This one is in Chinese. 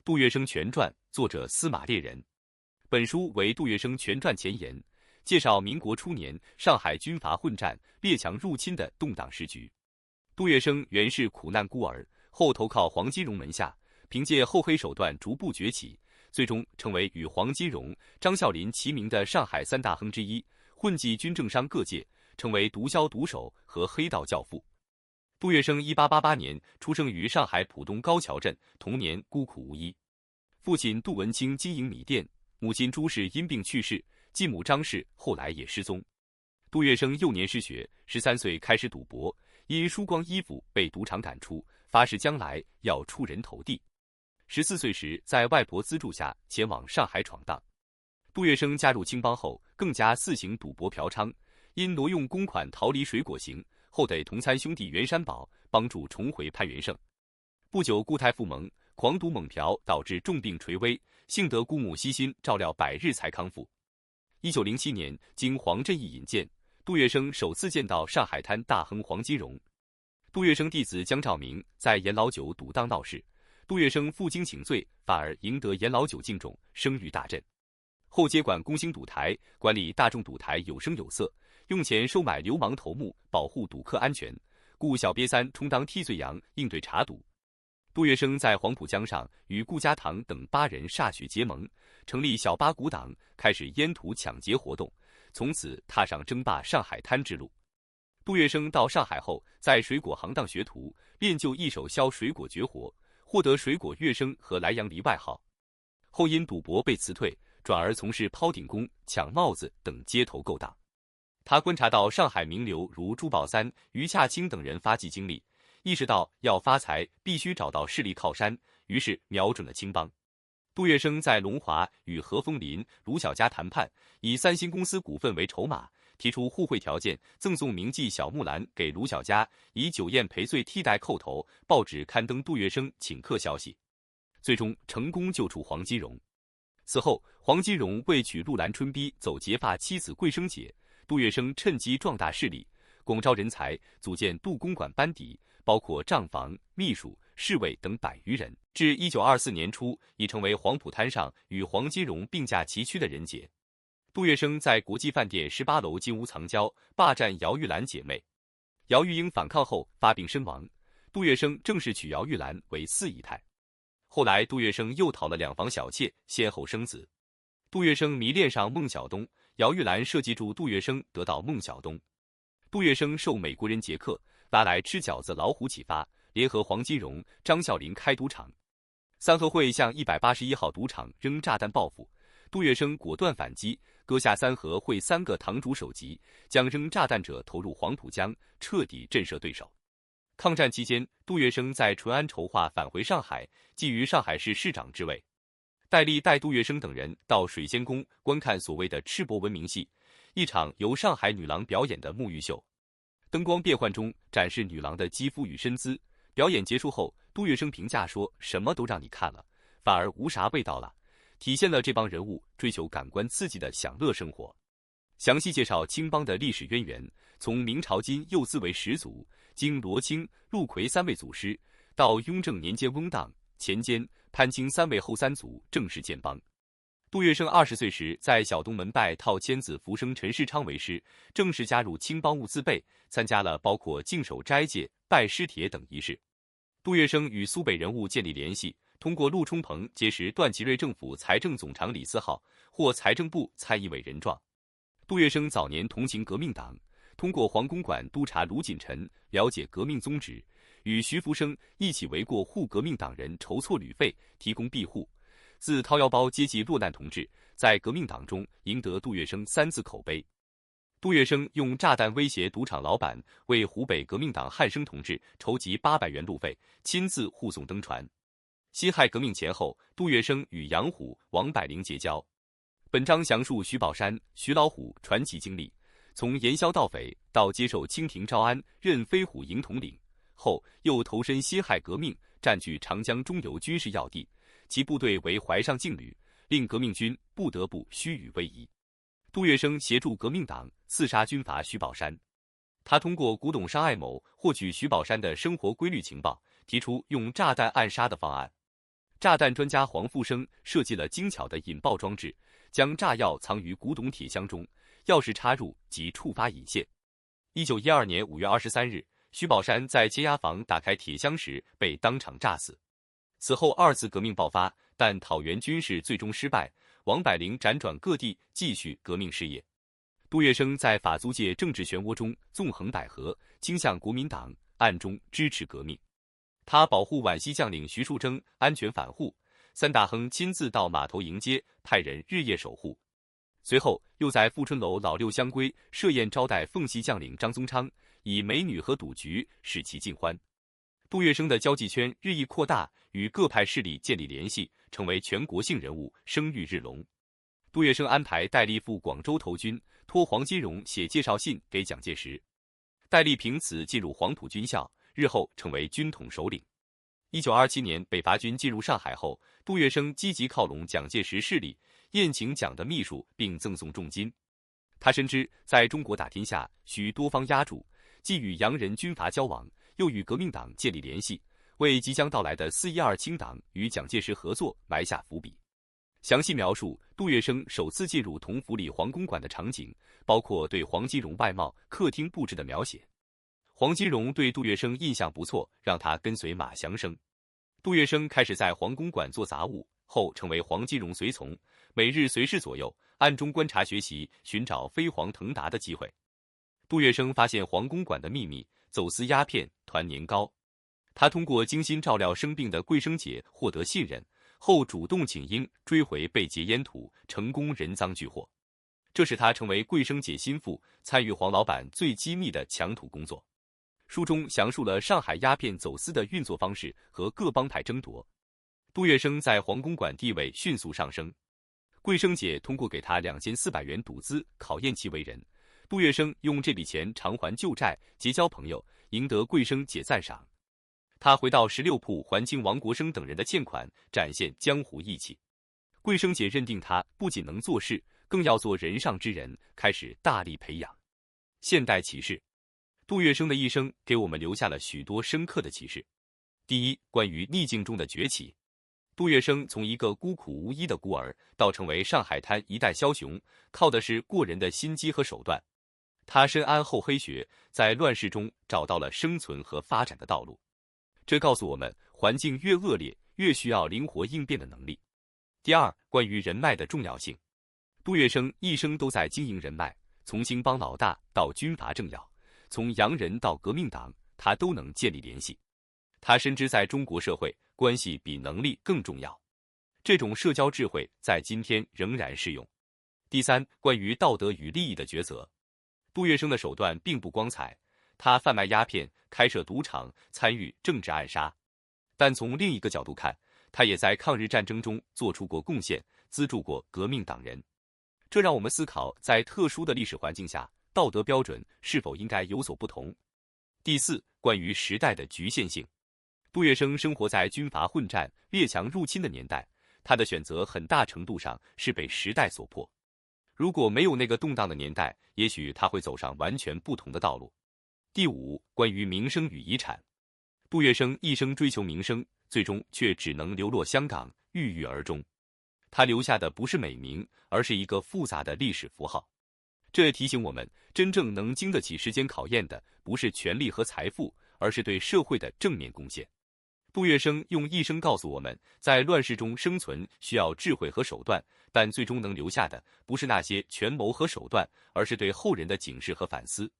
杜月笙全传，作者司马烈人。本书为杜月笙全传前言，介绍民国初年上海军阀混战、列强入侵的动荡时局。杜月笙原是苦难孤儿，后投靠黄金荣门下，凭借厚黑手段逐步崛起，最终成为与黄金荣、张啸林齐名的上海三大亨之一，混迹军政商各界，成为毒枭毒手和黑道教父。杜月笙1888年出生于上海浦东高桥镇，童年孤苦无依。父亲杜文清经营米店，母亲朱氏因病去世，继母张氏后来也失踪。杜月笙幼年失学，13岁开始赌博，因输光衣服被赌场赶出，发誓将来要出人头地。14岁时，在外婆资助下前往上海闯荡。杜月笙加入青帮后，更加肆行赌博嫖娼，因挪用公款逃离水果行，后得同参兄弟袁山宝帮助重回潘元盛。不久故态复萌，狂赌猛嫖导致重病垂危，幸得姑母悉心照料百日才康复。1907年，经黄振义引荐，杜月笙首次见到上海滩大亨黄金荣。杜月笙弟子江兆明在严老九赌当闹事，杜月笙负荆请罪，反而赢得严老九敬重，声誉大振。后接管公兴赌台，管理大众赌台有声有色，用钱收买流氓头目，保护赌客安全，雇小瘪三充当替罪羊，应对查赌。杜月笙在黄浦江上与顾家堂等8人歃血结盟，成立小八股党，开始烟土抢劫活动，从此踏上争霸上海滩之路。杜月笙到上海后，在水果行当学徒，练就一手削水果绝活，获得水果乐生和莱阳梨外号。后因赌博被辞退，转而从事抛顶工、抢帽子等街头勾当。他观察到上海名流如朱宝三、余洽清等人发迹经历，意识到要发财必须找到势力靠山，于是瞄准了青帮。杜月笙在龙华与何风林、卢小家谈判，以三星公司股份为筹码，提出互惠条件，赠送名妓小木兰给卢小家，以酒宴赔罪替代叩头。报纸刊登杜月笙请客消息，最终成功救出黄金荣。此后，黄金荣为娶陆兰春逼走结发妻子桂生姐，杜月笙趁机壮大势力，广招人才，组建杜公馆班底，包括账房、秘书、侍卫等100余人。至1924年初，已成为黄浦滩上与黄金荣并驾齐驱的人杰。杜月笙在国际饭店18楼金屋藏娇，霸占姚玉兰姐妹。姚玉英反抗后发病身亡，杜月笙正式娶姚玉兰为4姨太。后来杜月笙又讨了2房小妾，先后生子。杜月笙迷恋上孟小冬，姚玉兰设计助杜月笙得到孟小冬。杜月笙受美国人捷克拉来吃饺子老虎启发，联合黄金荣、张啸林开赌场。三合会向181号赌场扔炸弹报复，杜月笙果断反击，割下三合会3个堂主首级，将扔炸弹者投入黄浦江，彻底震慑对手。抗战期间，杜月笙在淳安筹划返回上海，觊觎上海市市长之位。戴笠带杜月笙等人到水仙宫观看所谓的赤膊文明戏，一场由上海女郎表演的沐浴秀。灯光变幻中展示女郎的肌肤与身姿。表演结束后，杜月笙评价说：“什么都让你看了，反而无啥味道了。”体现了这帮人物追求感官刺激的享乐生活。详细介绍青帮的历史渊源，从明朝金幼滋为始祖，经罗清、陆奎3位祖师，到雍正年间翁荡、钱坚、潘清3位后三祖正式建帮。杜月笙20岁时，在小东门拜套千子福生陈世昌为师，正式加入青帮务自备，参加了包括净手斋戒、拜师帖等仪式。杜月笙与苏北人物建立联系，通过陆冲鹏结识段祺瑞政府财政总长李思浩，获财政部参议委任状。杜月笙早年同情革命党，通过黄公馆督察卢锦臣了解革命宗旨，与徐福生一起为过护革命党人筹措旅费，提供庇护，自掏腰包接济落难同志，在革命党中赢得杜月笙3字口碑。杜月笙用炸弹威胁赌场老板，为湖北革命党汉生同志筹集800元路费，亲自护送登船。辛亥革命前后，杜月笙与杨虎、王柏龄结交。本章详述徐宝山、徐老虎传奇经历，从盐枭盗匪到接受清廷招安，任飞虎营统领，后又投身辛亥革命，占据长江中游军事要地，其部队为淮上劲旅，令革命军不得不虚与委蛇。杜月笙协助革命党刺杀军阀徐宝山，他通过古董商艾某获取徐宝山的生活规律情报，提出用炸弹暗杀的方案。炸弹专家黄复生设计了精巧的引爆装置，将炸药藏于古董铁箱中，钥匙插入即触发引线。1912年5月23日，徐宝山在接押房打开铁箱时被当场炸死。此后二次革命爆发，但讨袁军事最终失败，王柏龄辗转各地继续革命事业。杜月笙在法租界政治漩涡中纵横捭阖，倾向国民党，暗中支持革命。他保护皖西将领徐树铮安全返沪，三大亨亲自到码头迎接，派人日夜守护。随后又在富春楼老六香闺设宴招待奉系将领张宗昌，以美女和赌局使其尽欢。杜月笙的交际圈日益扩大，与各派势力建立联系，成为全国性人物，声誉日隆。杜月笙安排戴笠赴广州投军，托黄金荣写介绍信给蒋介石。戴笠凭此进入黄埔军校，日后成为军统首领。1927年北伐军进入上海后，杜月笙积极靠拢蒋介石势力，宴请蒋的秘书，并赠送重金。他深知在中国打天下需多方压住，既与洋人军阀交往，又与革命党建立联系，为即将到来的412清党与蒋介石合作埋下伏笔。详细描述杜月笙首次进入同福里黄公馆的场景，包括对黄金荣外貌、客厅布置的描写。黄金荣对杜月笙印象不错，让他跟随马祥生。杜月笙开始在黄公馆做杂物，后成为黄金荣随从，每日随侍左右，暗中观察学习，寻找飞黄腾达的机会。杜月笙发现黄公馆的秘密，走私鸦片，团年糕。他通过精心照料生病的桂生姐获得信任，后主动请缨追回被劫烟土，成功人赃俱获。这使他成为桂生姐心腹，参与黄老板最机密的抢土工作。书中详述了上海鸦片走私的运作方式和各帮派争夺。杜月笙在黄公馆地位迅速上升，桂生姐通过给他2400元赌资考验其为人。杜月笙用这笔钱偿还旧债，结交朋友，赢得桂生姐赞赏。他回到16铺还清王国生等人的欠款，展现江湖义气。桂生姐认定他不仅能做事，更要做人上之人，开始大力培养。现代启示：杜月笙的一生给我们留下了许多深刻的启示。第一，关于逆境中的崛起。杜月笙从一个孤苦无依的孤儿，到成为上海滩一代枭雄，靠的是过人的心机和手段。他深谙厚黑学，在乱世中找到了生存和发展的道路。这告诉我们，环境越恶劣，越需要灵活应变的能力。第二，关于人脉的重要性。杜月笙一生都在经营人脉，从青帮老大到军阀政要，从洋人到革命党，他都能建立联系。他深知在中国社会，关系比能力更重要。这种社交智慧在今天仍然适用。第三，关于道德与利益的抉择。杜月笙的手段并不光彩，他贩卖鸦片，开设赌场，参与政治暗杀。但从另一个角度看，他也在抗日战争中做出过贡献，资助过革命党人。这让我们思考，在特殊的历史环境下，道德标准是否应该有所不同。第四，关于时代的局限性。杜月笙生活在军阀混战、列强入侵的年代，他的选择很大程度上是被时代所迫。如果没有那个动荡的年代，也许他会走上完全不同的道路。第五，关于名声与遗产。杜月笙一生追求名声，最终却只能流落香港，郁郁而终。他留下的不是美名，而是一个复杂的历史符号。这提醒我们，真正能经得起时间考验的，不是权力和财富，而是对社会的正面贡献。杜月笙用一生告诉我们，在乱世中生存需要智慧和手段，但最终能留下的不是那些权谋和手段，而是对后人的警示和反思。